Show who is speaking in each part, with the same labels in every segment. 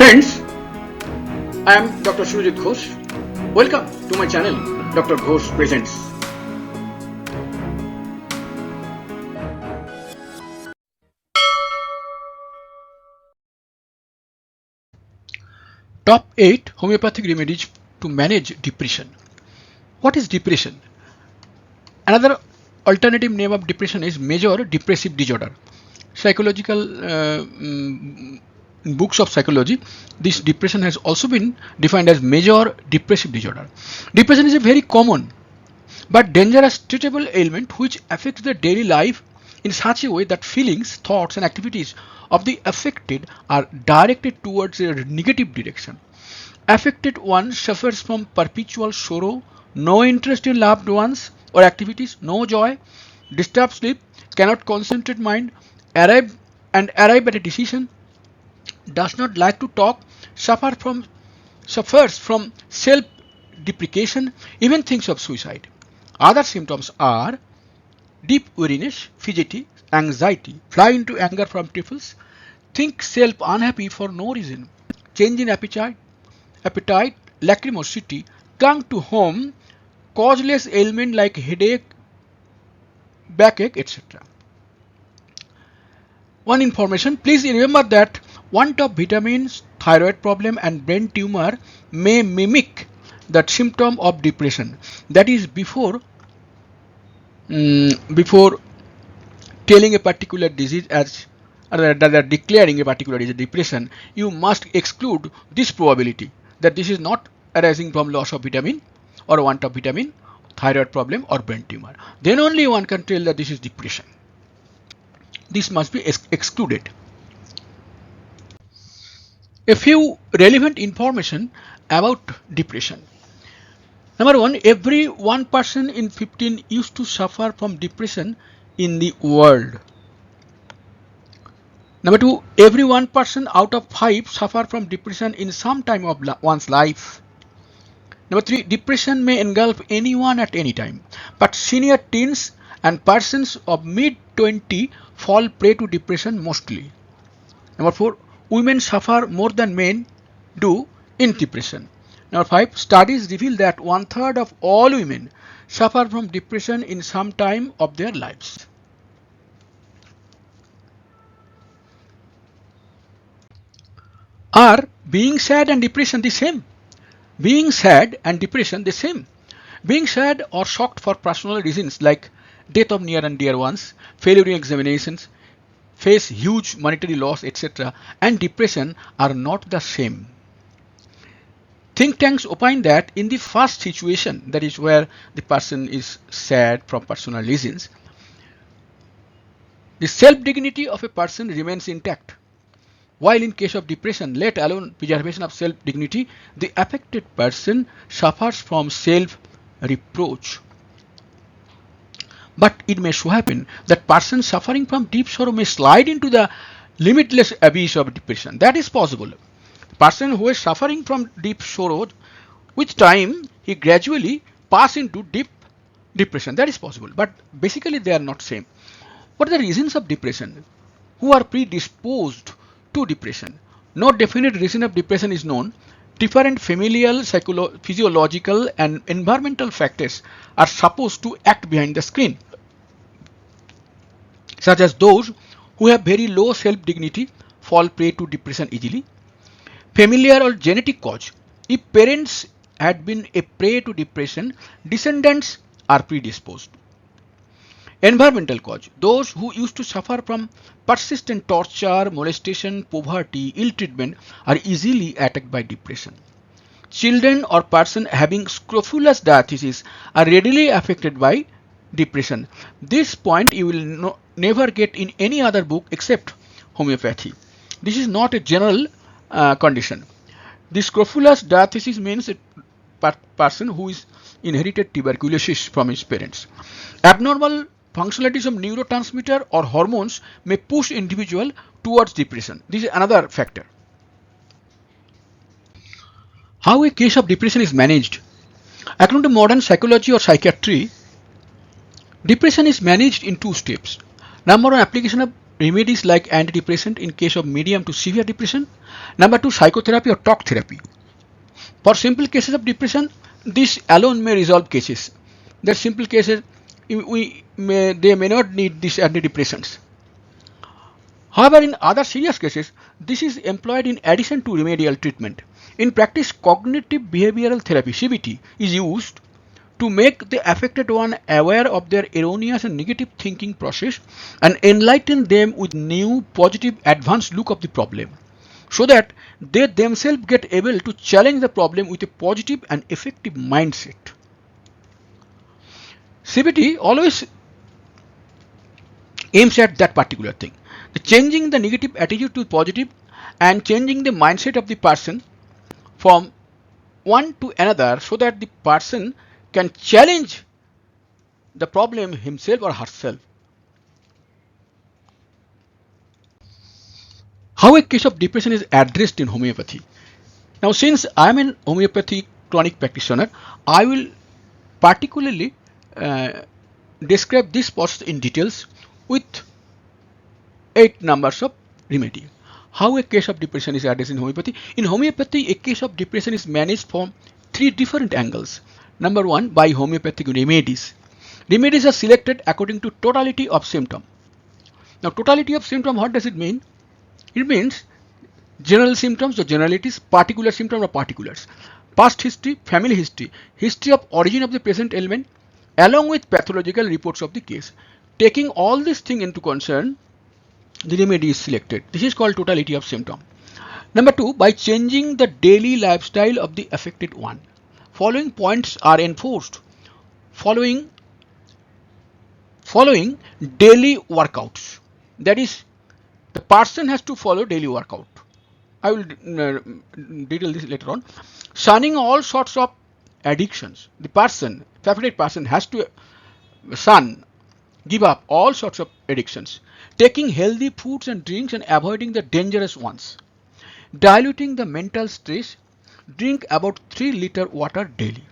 Speaker 1: Friends, I am Dr. Surajit Ghosh. Welcome to my channel, Dr. Ghosh Presents. Top 8 Homeopathic Remedies to Manage Depression. What is depression? Another alternative name of depression is major depressive disorder. In books of psychology, this depression has also been defined as major depressive disorder. Depression is a very common but dangerous treatable ailment which affects the daily life in such a way that feelings, thoughts and activities of the affected are directed towards a negative direction. Affected one suffers from perpetual sorrow, no interest in loved ones or activities, no joy, disturbed sleep, cannot concentrate mind, arrive at a decision, does not like to talk, suffers from self-deprecation, even thinks of suicide. Other symptoms are deep weariness, fidgety, anxiety, fly into anger from trifles, think self unhappy for no reason, change in appetite, lachrymosity, clung to home, causeless ailment like headache, backache, etc. One information, please remember that want of vitamins, thyroid problem and brain tumor may mimic the symptom of depression. That is before telling a particular disease as declaring a particular disease depression, you must exclude this probability that this is not arising from loss of vitamin or want of vitamin, thyroid problem or brain tumor. Then only one can tell that this is depression. This must be excluded. A few relevant information about depression. Number one, every 1 person in 15 used to suffer from depression in the world. Number two, every 1 person out of 5 suffer from depression in some time of one's life. Number three, depression may engulf anyone at any time, but senior teens and persons of mid-20 fall prey to depression mostly. Number four, women suffer more than men do in depression. Number five, studies reveal that 1/3 of all women suffer from depression in some time of their lives. Are being sad and depression the same? Being sad and depression the same. Being sad or shocked for personal reasons like death of near and dear ones, failure in examinations, face huge monetary loss, etc. and depression are not the same. Think tanks opine that in the first situation, that is where the person is sad from personal reasons, the self-dignity of a person remains intact. While in case of depression, let alone preservation of self-dignity, the affected person suffers from self-reproach. But it may so happen that person suffering from deep sorrow may slide into the limitless abyss of depression. That is possible. The person who is suffering from deep sorrow, with time he gradually pass into deep depression. That is possible. But basically they are not same. What are the reasons of depression? Who are predisposed to depression? No definite reason of depression is known. Different familial, physiological and environmental factors are supposed to act behind the screen, such as those who have very low self-dignity fall prey to depression easily. Familiar or genetic cause. If parents had been a prey to depression, descendants are predisposed. Environmental cause. Those who used to suffer from persistent torture, molestation, poverty, ill treatment are easily attacked by depression. Children or person having scrofulous diathesis are readily affected by depression. This point you will never get in any other book except homeopathy. This is not a general condition. The scrofulous diathesis means a person who is inherited tuberculosis from his parents. Abnormal functionalities of neurotransmitter or hormones may push individual towards depression. This is another factor. How a case of depression is managed? According to modern psychology or psychiatry, depression is managed in 2 steps. Number one, application of remedies like antidepressant in case of medium to severe depression. Number 2, psychotherapy or talk therapy. For simple cases of depression, this alone may resolve cases. There are simple cases, they may not need these antidepressants. However, in other serious cases, this is employed in addition to remedial treatment. In practice, cognitive behavioral therapy (CBT) is used to make the affected one aware of their erroneous and negative thinking process and enlighten them with new positive advanced look of the problem, so that they themselves get able to challenge the problem with a positive and effective mindset. CBT always aims at that particular thing. Changing the negative attitude to positive and changing the mindset of the person from one to another, so that the person can challenge the problem himself or herself. How a case of depression is addressed in homeopathy. Now, since I am an homeopathy chronic practitioner, I will particularly describe this process in details with 8 numbers of remedy. How a case of depression is addressed in homeopathy. In homeopathy, a case of depression is managed from 3 different angles. Number 1, by homeopathic remedies. Remedies are selected according to totality of symptom. Now, totality of symptom, what does it mean? It means general symptoms or generalities, particular symptom or particulars, past history, family history, history of origin of the present ailment, along with pathological reports of the case. Taking all these things into concern, the remedy is selected. This is called totality of symptom. Number 2, by changing the daily lifestyle of the affected one. Following points are enforced. Following daily workouts. That is, the person has to follow daily workout. I will detail this later on. Shunning all sorts of addictions. The person, the affected person, has to give up all sorts of addictions. Taking healthy foods and drinks and avoiding the dangerous ones. Diluting the mental stress. Drink about 3 liters water daily.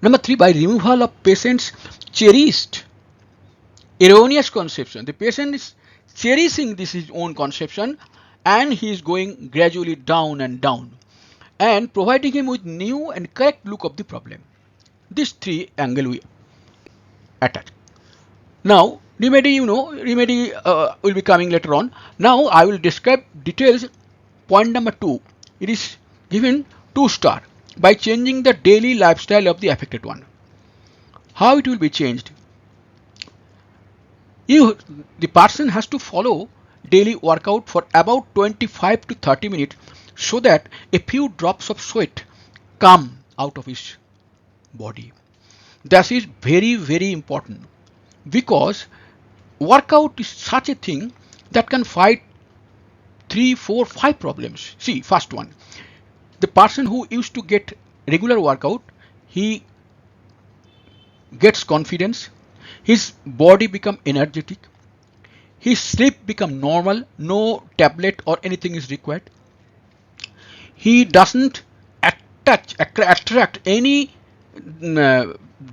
Speaker 1: Number 3, by removal of patient's cherished erroneous conception. The patient is cherishing this his own conception and he is going gradually down and down, and providing him with new and correct look of the problem. These 3 angles we attach. Now, remedy, remedy will be coming later on. Now, I will describe details. Point number 2, it is given 2 star by changing the daily lifestyle of the affected one. How it will be changed? The person has to follow daily workout for about 25 to 30 minutes, so that a few drops of sweat come out of his body. That is very, very important, because workout is such a thing that can fight 3, 4, 5 problems. See, first one, the person who used to get regular workout, he gets confidence, his body become energetic, his sleep become normal, no tablet or anything is required. He doesn't attract any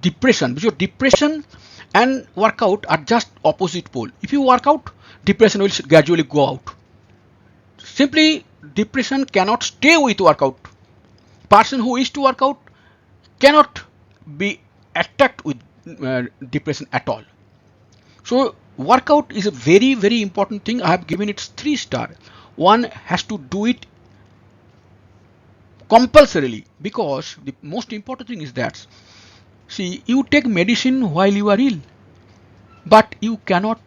Speaker 1: depression, because depression and workout are just opposite pole. If you work out, depression will gradually go out. Simply, depression cannot stay with workout. Person who is to work out cannot be attacked with depression at all. So workout is a very, very important thing. I have given it 3 star. One has to do it compulsorily, because the most important thing is that, see, you take medicine while you are ill, but you cannot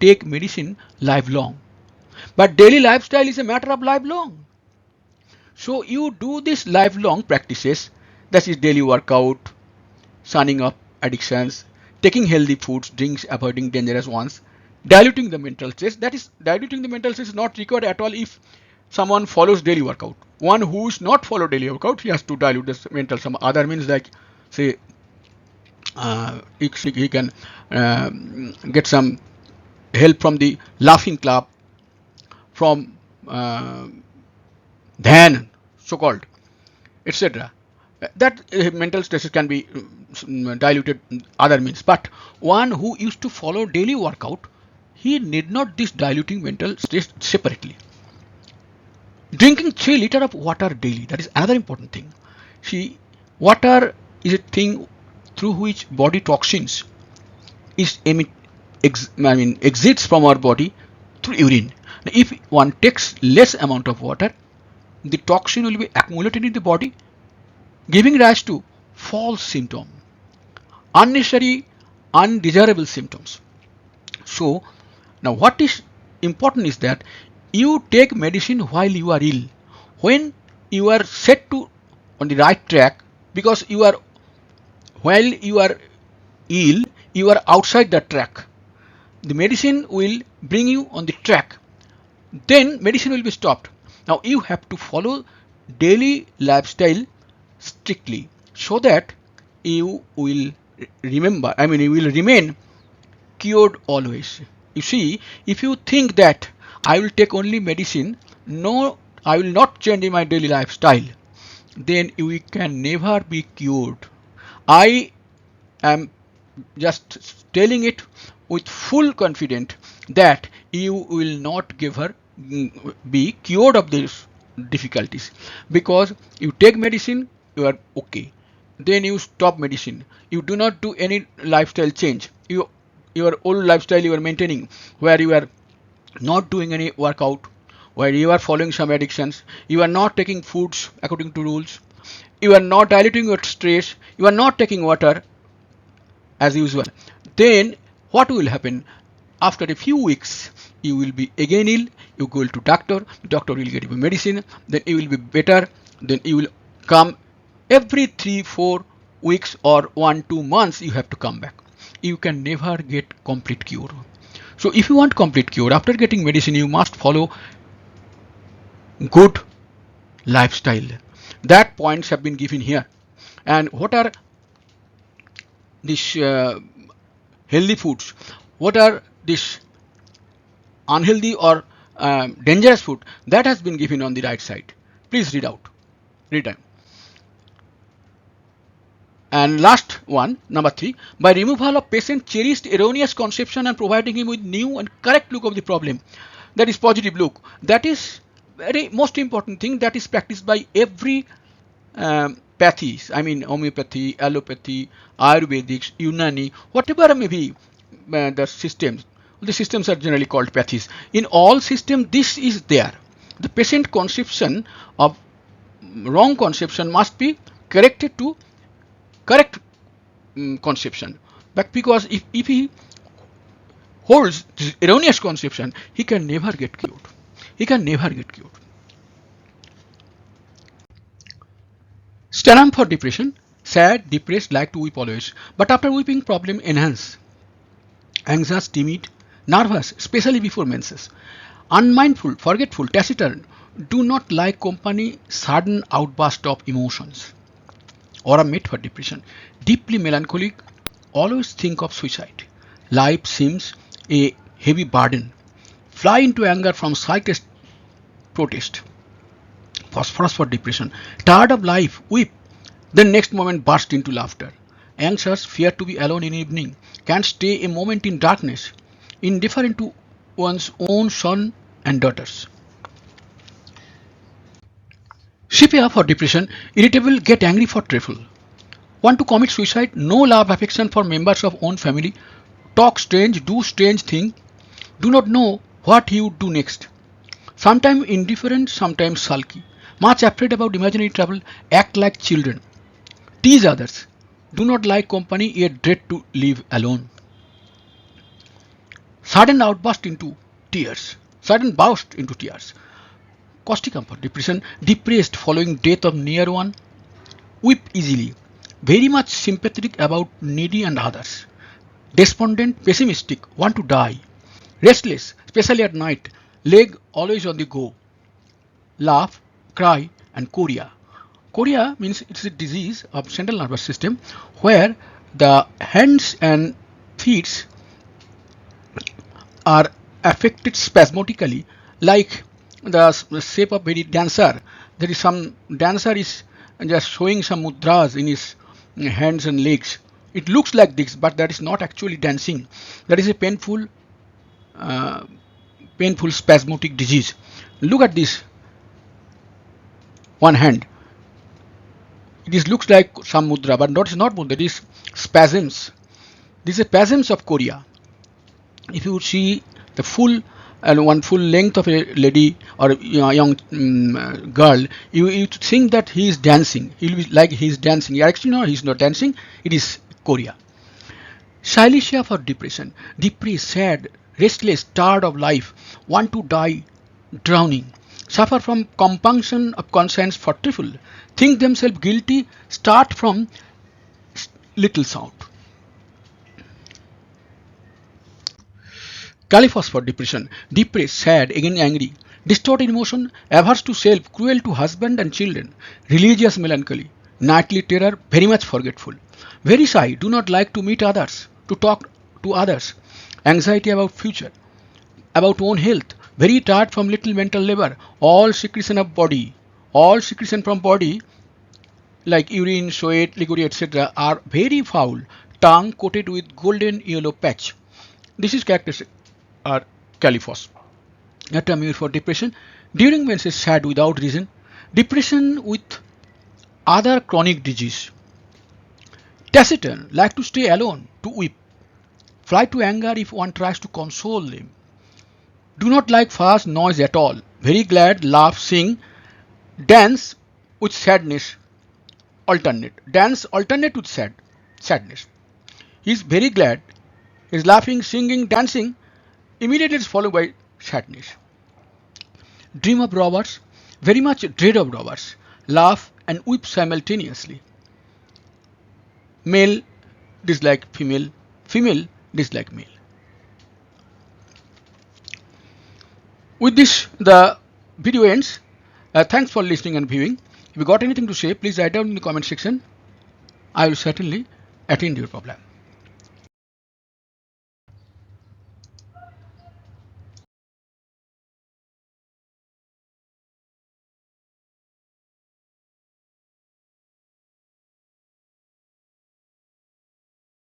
Speaker 1: take medicine lifelong. But daily lifestyle is a matter of lifelong. So you do this lifelong practices, that is daily workout, shunning of addictions, taking healthy foods, drinks, avoiding dangerous ones, diluting the mental stress. That is, diluting the mental stress is not required at all if someone follows daily workout. One who is not follow daily workout, he has to dilute this mental. Some other means, like, say, he can get some help from the laughing club, from Dhyan, so-called, etc. That mental stresses can be diluted other means. But one who used to follow daily workout, he need not this diluting mental stress separately. Drinking 3 liters of water daily, that is another important thing. See, water is a thing through which body toxins is exits from our body through urine. Now, if one takes less amount of water, the toxin will be accumulated in the body, giving rise to false symptoms, unnecessary, undesirable symptoms. So now what is important is that you take medicine while you are ill, when you are set to on the right track, because you are while you are ill, you are outside the track. The medicine will bring you on the track. Then medicine will be stopped. Now you have to follow daily lifestyle strictly so that you will you will remain cured always. You see, if you think that I will take only medicine, no, I will not change my daily lifestyle, then you can never be cured. I am just telling it with full confidence that you will not be cured of these difficulties, because you take medicine, you are okay, then you stop medicine, you do not do any lifestyle change, your old lifestyle you are maintaining, where you are not doing any workout, where you are following some addictions, you are not taking foods according to rules, you are not diluting your stress, you are not taking water as usual, then what will happen? After a few weeks, you will be again ill, you go to doctor will give you medicine, then you will be better, then you will come every 3-4 weeks or 1-2 months, you have to come back. You can never get complete cure. So if you want complete cure, after getting medicine, you must follow good lifestyle. That points have been given here. And what are these healthy foods? What are these unhealthy or dangerous food? That has been given on the right side. Please read out. Read time. And last one, number 3, by removal of patient cherished erroneous conception and providing him with new and correct look of the problem, that is positive look. That is very most important thing that is practiced by every pathies. I mean homeopathy, allopathy, Ayurvedics, Unani, whatever may be the systems. The systems are generally called pathies. In all systems, this is there. The patient conception of wrong conception must be corrected to correct conception, but because if he holds this erroneous conception, he can never get cured. He can never get cured. Stanam for depression. Sad, depressed, like to weep always, but after weeping problem enhance. Anxious, timid, nervous, especially before menses. Unmindful, forgetful, taciturn, do not like company, sudden outburst of emotions. Or a mate for depression. Deeply melancholic, always think of suicide. Life seems a heavy burden. Fly into anger from slightest protest. Phosphorus for depression. Tired of life, weep. Then next moment burst into laughter. Anxious, fear to be alone in evening. Can't stay a moment in darkness. Indifferent to one's own son and daughters. Sepia for depression, irritable, get angry for trifle. Want to commit suicide, no love affection for members of own family, talk strange, do strange thing, do not know what he would do next. Sometimes indifferent, sometimes sulky, much afraid about imaginary trouble, act like children, tease others, do not like company yet dread to live alone. Sudden outburst into tears, sudden burst into tears. Causticum for depression, depressed following death of near one, weep easily, very much sympathetic about needy and others, despondent, pessimistic, want to die, restless, especially at night, leg always on the go, laugh, cry, and chorea. Chorea means it's a disease of central nervous system where the hands and feet are affected spasmodically, like the shape of very dancer. There is some dancer is just showing some mudras in his hands and legs. It looks like this, but that is not actually dancing. That is a painful painful spasmodic disease. Look at this one hand. It looks like some mudra, but it's not mudra. It is spasms. These are spasms of chorea. If you see the full one full length of a lady or young girl, you think that he is dancing. He will be like he is dancing. Actually, no, he is not dancing. It is chorea. Silesia for depression. Depressed, sad, restless, tired of life, want to die, drowning, suffer from compunction of conscience for trifle, think themselves guilty, start from little sound. Caliphos for depression. Depressed, sad, again angry, distorted emotion, averse to self, cruel to husband and children, religious melancholy, nightly terror, very much forgetful, very shy, do not like to meet others, to talk to others, anxiety about future, about own health, very tired from little mental labor, all secretion of body, all secretion from body like urine, sweat, liquid, etc. are very foul, tongue coated with golden yellow patch. This is characteristic are Caliphos. A term used for depression during menses, sad without reason, depression with other chronic disease. Taciturn, like to stay alone, to weep, fly to anger if one tries to console them, do not like fast noise at all, very glad, laugh, sing, dance with sadness, dance alternate with sadness. He is very glad, he is laughing, singing, dancing, immediately is followed by sadness. Dream of robbers, very much dread of robbers, laugh and weep simultaneously. Male dislike female, female dislike male. With this, the video ends. Thanks for listening and viewing. If you got anything to say, please write down in the comment section. I will certainly attend your problem.